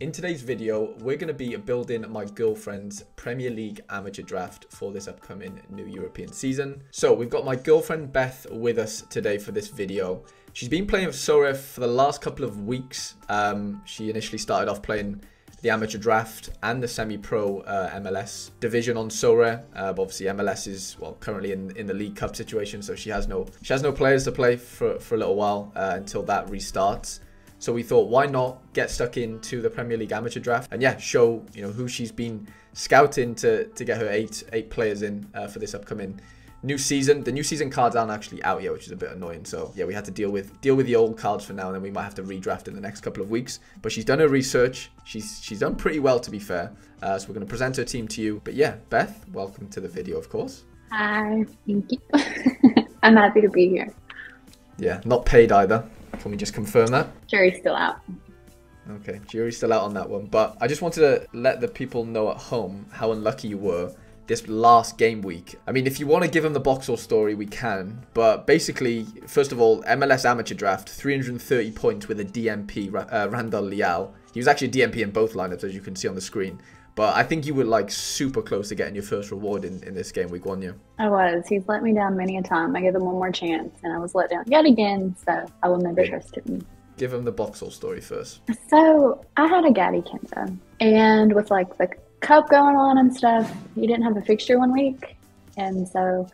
In today's video, we're going to be building my girlfriend's Premier League amateur draft for this upcoming new European season. So we've got my girlfriend Beth with us today for this video. She's been playing with Sorare for the last couple of weeks. She initially started off playing the amateur draft and the semi-pro MLS division on Sorare. But obviously MLS is currently in the League Cup situation, so she has no players to play for a little while until that restarts. So we thought, why not get stuck into the Premier League amateur draft and show who she's been scouting to get her eight players in for this upcoming new season. The new season cards aren't actually out yet, which is a bit annoying. So yeah, we had to deal with the old cards for now, and then we might have to redraft in the next couple of weeks. But she's done her research. She's done pretty well, to be fair. So we're going to present her team to you. But yeah, Beth, welcome to the video, of course. Hi, thank you. I'm happy to be here. Yeah, not paid either. Can we just confirm that? Jury's still out. Okay, jury's still out on that one. But I just wanted to let the people know at home how unlucky you were this last game week. I mean, if you want to give them the box or story, we can. But basically, first of all, MLS amateur draft, 330 points with a DMP, Randall Leal. He was actually a DMP in both lineups, as you can see on the screen. But I think you were like super close to getting your first reward in this game week, weren't you? I was. He's let me down many a time. I gave him one more chance, and I was let down yet again, so I will never trust him. Give him the Boxall story first. So I had a Gaddy Kinda, and with like the cup going on and stuff, he didn't have a fixture one week, and so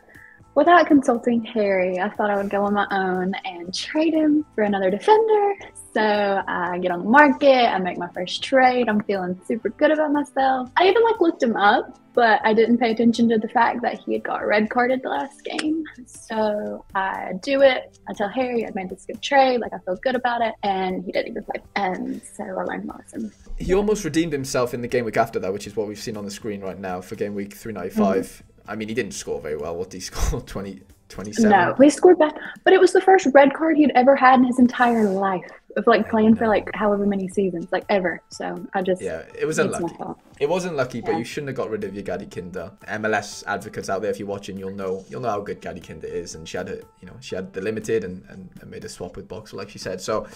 without consulting Harry, I thought I would go on my own and trade him for another defender. So I get on the market, I make my first trade, I'm feeling super good about myself. I even looked him up, but I didn't pay attention to the fact that he had got red carded the last game. So I do it, I tell Harry I made this good trade, I feel good about it, and he didn't even play. And so I learned my lesson. He almost redeemed himself in the game week after that, which is what we've seen on the screen right now for game week 395. I mean, he didn't score very well. What did he score? 27? No, he scored back, but it was the first red card he'd ever had in his entire life of playing for however many seasons, ever. So I just it was unlucky. It was unlucky, but you shouldn't have got rid of your Gaddy Kinda. MLS advocates out there, if you're watching, you'll know how good Gaddy Kinda is, and she had the limited and made a swap with Boxall, like she said. So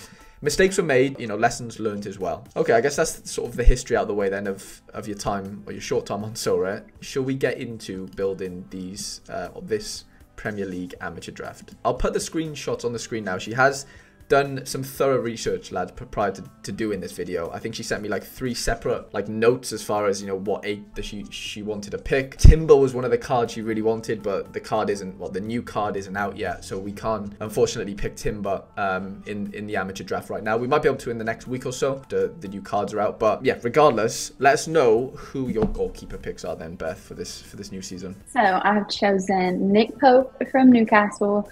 mistakes were made, lessons learned as well. Okay, I guess that's sort of the history out of the way then of your time, or your short time on Sorare. Shall we get into building these this Premier League amateur draft? I'll put the screenshots on the screen now. She has done some thorough research, lads, prior to doing this video. I think she sent me 3 separate notes as far as what 8 that she wanted to pick. Timber was one of the cards she really wanted, but the card isn't, the new card isn't out yet, so we can't unfortunately pick Timber in the amateur draft right now. We might be able to in the next week or so. The new cards are out, but yeah, regardless, let us know who your goalkeeper picks are then, Beth, for this new season. So I've chosen Nick Pope from Newcastle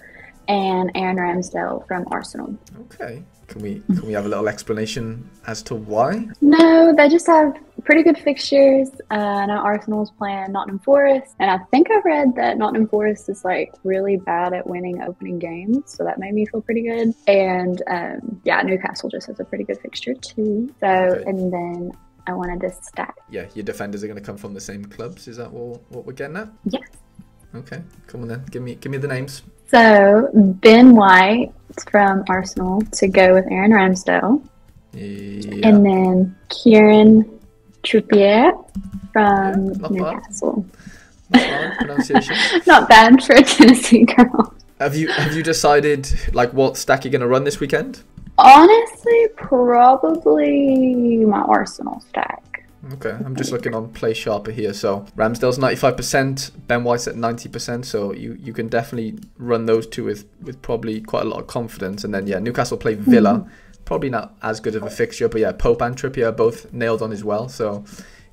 and Aaron Ramsdale from Arsenal. Okay. Can we have a little explanation as to why? No, they just have pretty good fixtures. Now Arsenal's playing Nottingham Forrest, and I think I read that Nottingham Forrest is really bad at winning opening games, so that made me feel pretty good. And Newcastle just has a pretty good fixture too. So okay. And then I wanted to stack. Yeah, your defenders are going to come from the same clubs. Is that what we're getting at? Yes. Okay, come on then. Give me the names. So Ben White from Arsenal to go with Aaron Ramsdale. Yeah. And then Kieran Trippier from Newcastle. Not bad pronunciation. Not bad for a Tennessee girl. Have you decided what stack you're gonna run this weekend? Honestly, probably my Arsenal stack. Okay, I'm just looking on Play Sharper here. So Ramsdale's 95%, Ben White's at 90%. So you can definitely run those two with probably quite a lot of confidence. And then Newcastle play Villa, probably not as good of a fixture, but Pope and Trippier are both nailed on as well. So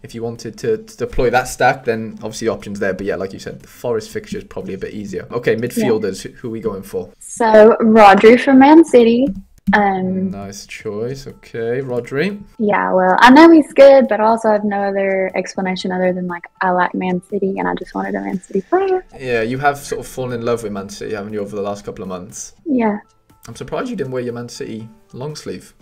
if you wanted to deploy that stack, then obviously options there. But like you said, the Forest fixture is probably a bit easier. Okay, midfielders, who are we going for? So Rodri from Man City. Nice choice. Okay, Rodri. Yeah, well, I know he's good, but also I have no other explanation other than I like Man City, and I just wanted a Man City player. Yeah, you have sort of fallen in love with Man City, haven't you, over the last couple of months? Yeah. I'm surprised you didn't wear your Man City long sleeve.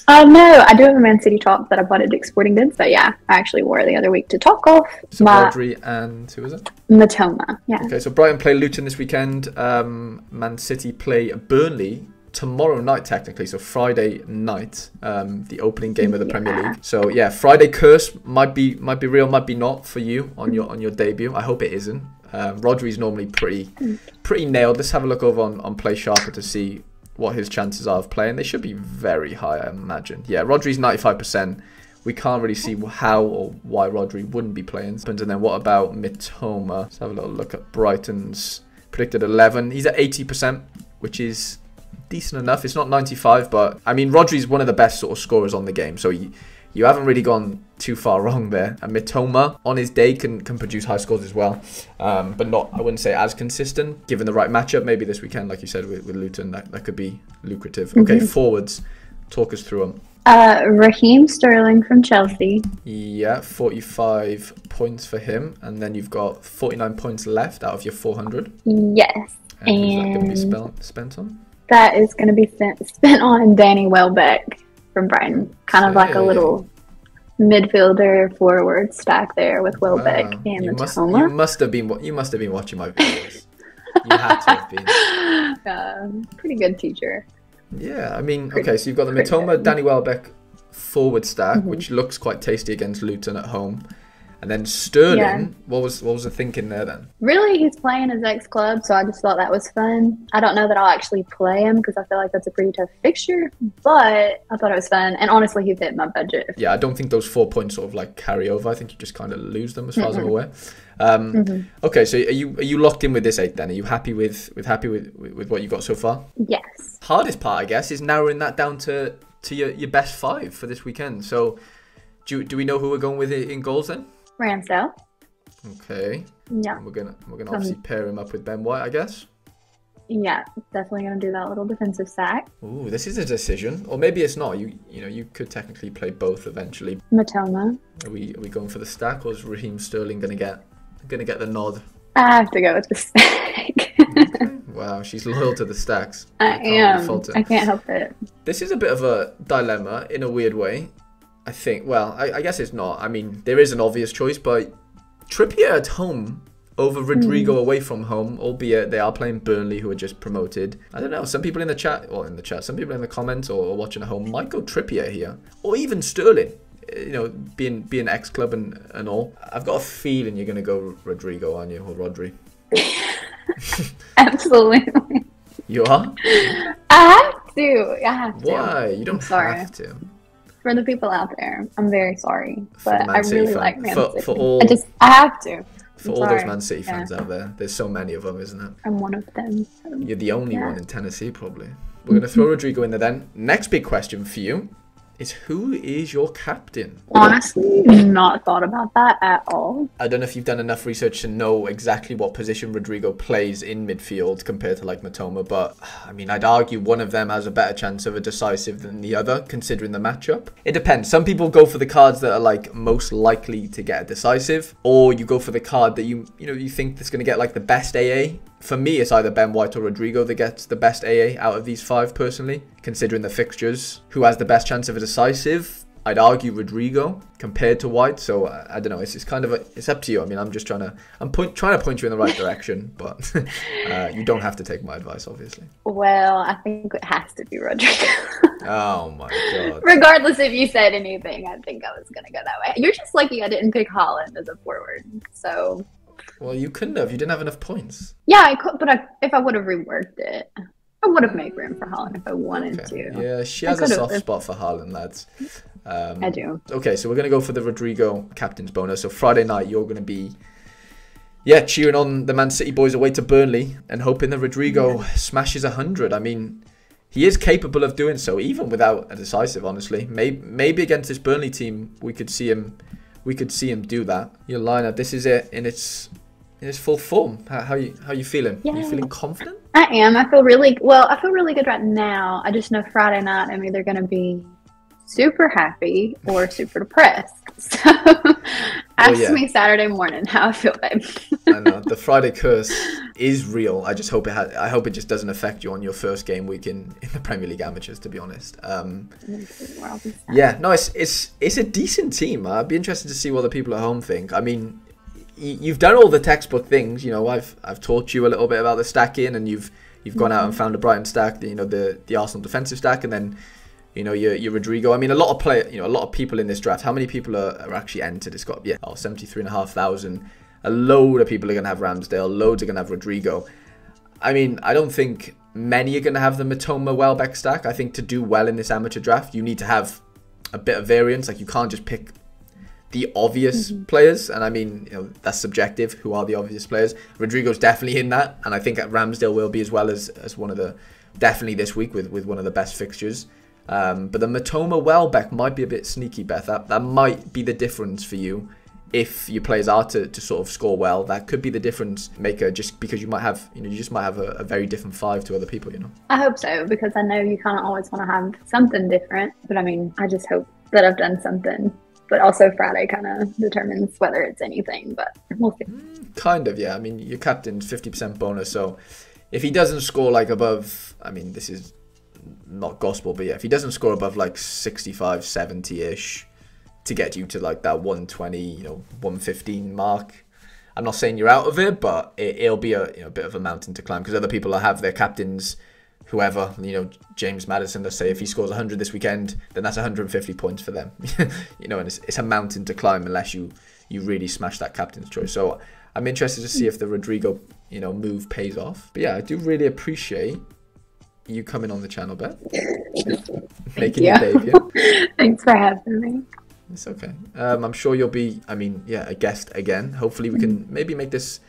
No, I do have a Man City top that I bought at Dick's Sporting Goods, but I actually wore it the other week to Topgolf. So Rodri and who was it? Matoma, yeah. Okay, so Brighton play Luton this weekend. Man City play Burnley tomorrow night technically, so Friday night, the opening game of the Premier League. So yeah, Friday curse might be real, might be not for you on your debut. I hope it isn't. Rodri's normally pretty nailed. Let's have a look over on Play Sharper to see what his chances are of playing. They should be very high, I imagine. Yeah, Rodri's 95%. We can't really see how or why Rodri wouldn't be playing. And then what about Mitoma? Let's have a little look at Brighton's predicted 11. He's at 80%, which is decent enough. It's not 95, but I mean, Rodri's one of the best sort of scorers on the game. So you haven't really gone too far wrong there. And Mitoma on his day can produce high scores as well, but not, I wouldn't say as consistent. Given the right matchup, maybe this weekend, like you said, with Luton, that could be lucrative. Okay, forwards, talk us through them. Raheem Sterling from Chelsea. Yeah, 45 points for him, and then you've got 49 points left out of your 400. Yes, and who's that going to be spent on? That is going to be spent on Danny Welbeck from Brighton. Kind of like a little midfielder forward stack there with Welbeck and Mitoma. You must have been watching my videos. You had to have been. Pretty good teacher. Yeah, I mean, okay, so you've got the Mitoma, Danny Welbeck forward stack, which looks quite tasty against Luton at home. And then Sterling, what was the thinking there then? Really, he's playing his ex-club, so I just thought that was fun. I don't know that I'll actually play him because I feel like that's a pretty tough fixture, but I thought it was fun. And honestly, he fit my budget. Yeah, I don't think those 4 points sort of like carry over. I think you just kind of lose them as far as I'm aware. Okay, so are you locked in with this 8 then? Are you happy with what you got so far? Yes. Hardest part, I guess, is narrowing that down to your best 5 for this weekend. So do we know who we're going with in goals then? Ramsdale. Okay. Yeah. And we're gonna obviously pair him up with Ben White, I guess. Yeah, definitely gonna do that little defensive sack. Ooh, this is a decision, or maybe it's not. You know, you could technically play both eventually. Mitoma. Are we going for the stack, or is Raheem Sterling gonna get the nod? I have to go with the stack. Okay. Wow, she's loyal to the stacks. I am. I can't help it. This is a bit of a dilemma in a weird way. I think, well, I guess it's not. I mean, there is an obvious choice, but Trippier at home over Rodrigo away from home, albeit they are playing Burnley, who are just promoted. I don't know, some people in the chat, some people in the comments or watching at home might go Trippier here, or even Sterling, you know, being ex-club and all. I've got a feeling you're going to go Rodrigo, aren't you, or Rodri? Absolutely. You are? I have to. Why? You don't have to. For the people out there, I'm very sorry, but I really like Man City. For all, I have to. For all those Man City fans out there, there's so many of them, isn't it? I'm one of them. You're the only one in Tennessee, probably. We're going to throw Rodrigo in there then. Next big question for you is, who is your captain? Honestly, not thought about that at all. I don't know if you've done enough research to know exactly what position Rodrigo plays in midfield compared to like Mitoma, but I mean, I'd argue one of them has a better chance of a decisive than the other, considering the matchup. It depends. Some people go for the cards that are like most likely to get a decisive, or you go for the card that you think that's going to get like the best AA. For me, it's either Ben White or Rodrigo that gets the best AA out of these 5, personally. Considering the fixtures, who has the best chance of a decisive? I'd argue Rodrigo compared to White. So I don't know. It's kind of it's up to you. I mean, I'm just trying to point you in the right direction, but you don't have to take my advice, obviously. Well, I think it has to be Rodrigo. Oh my god! Regardless if you said anything, I think I was gonna go that way. You're just lucky I didn't pick Haaland as a forward. So. Well, you couldn't have. You didn't have enough points. Yeah, I could, but if I would have reworked it, I would have made room for Haaland if I wanted to. Yeah, she has a soft spot for Haaland, lads. I do. Okay, so we're going to go for the Rodrigo captain's bonus. So Friday night, you're going to be, cheering on the Man City boys away to Burnley and hoping that Rodrigo smashes 100. I mean, he is capable of doing so, even without a decisive, honestly. Maybe against this Burnley team, we could see him do that. Your lineup, this is it in its full form. How you feeling? Yeah. Are you feeling confident? I am. I feel really good right now. I just know Friday night I'm either going to be super happy or super depressed. So ask me Saturday morning how I feel, babe. I know the Friday curse is real. I just hope I hope it just doesn't affect you on your first game week in the Premier League amateurs, to be honest. Yeah, no, it's a decent team. I'd be interested to see what the people at home think. I mean, you've done all the textbook things. You know, I've taught you a little bit about the stacking, and you've You've gone out and found a Brighton stack, you know, the Arsenal defensive stack, and then, you know, your Rodrigo. I mean, a lot of people in this draft. How many people are actually entered? It's got 73,500. A load of people are gonna have Ramsdale. Loads are gonna have Rodrigo. I mean, I don't think many are gonna have the Matoma Welbeck stack. I think to do well in this amateur draft, you need to have a bit of variance. Like, you can't just pick the obvious players, and I mean, you know, that's subjective. Who are the obvious players? Rodrigo's definitely in that, and I think Ramsdale will be as well, as one of the, definitely this week with one of the best fixtures. But the Matoma Welbeck might be a bit sneaky, Beth. That might be the difference for you if your players are to sort of score well. That could be the difference maker, just because you might have, you know, you just might have a very different 5 to other people, you know. I hope so, because I know you kind of always want to have something different, but I mean, I just hope that I've done something. But also Friday kind of determines whether it's anything, but we'll see. Kind of, yeah. I mean, your captain's 50% bonus, so if he doesn't score like above, I mean, this is not gospel, but yeah, if he doesn't score above like 65, 70-ish to get you to like that 120, you know, 115 mark, I'm not saying you're out of it, but it'll be a, you know, bit of a mountain to climb, because other people will have their captains, whoever, you know, James Maddison, let's say, if he scores 100 this weekend, then that's 150 points for them. You know, and it's a mountain to climb unless you really smash that captain's choice. So I'm interested to see if the Rodrigo, you know, move pays off. But yeah, I do really appreciate you coming on the channel, Beth. Making your debut. Thanks for having me. It's okay. I'm sure you'll be, I mean, yeah, a guest again. Hopefully we can maybe make this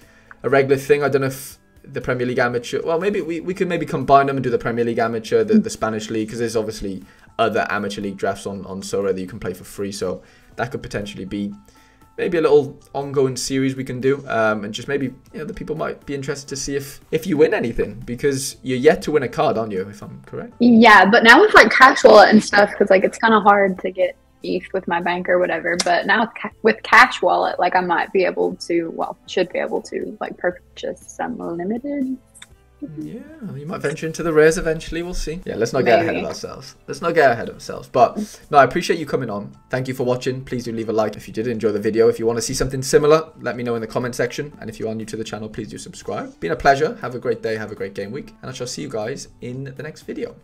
a regular thing. I don't know if the Premier League Amateur, well, maybe we could maybe combine them and do the Premier League Amateur, the Spanish League, because there's obviously other amateur league drafts on Sorare that you can play for free, so that could potentially be maybe a little ongoing series we can do, and just maybe, you know, the people might be interested to see if you win anything, because you're yet to win a card, aren't you, if I'm correct? Yeah, but now with like Cash Wallet and stuff, because like it's kind of hard to get ETH with my bank or whatever, but now with Cash Wallet, like I might be able to, well, should be able to like purchase some limited. Yeah, you might venture into the rares eventually. We'll see. Yeah, let's not get ahead of ourselves. But no, I appreciate you coming on. Thank you for watching. Please do leave a like if you did enjoy the video. If you want to see something similar, let me know in the comment section. And if you are new to the channel, please do subscribe. Been a pleasure. Have a great day. Have a great game week. And I shall see you guys in the next video.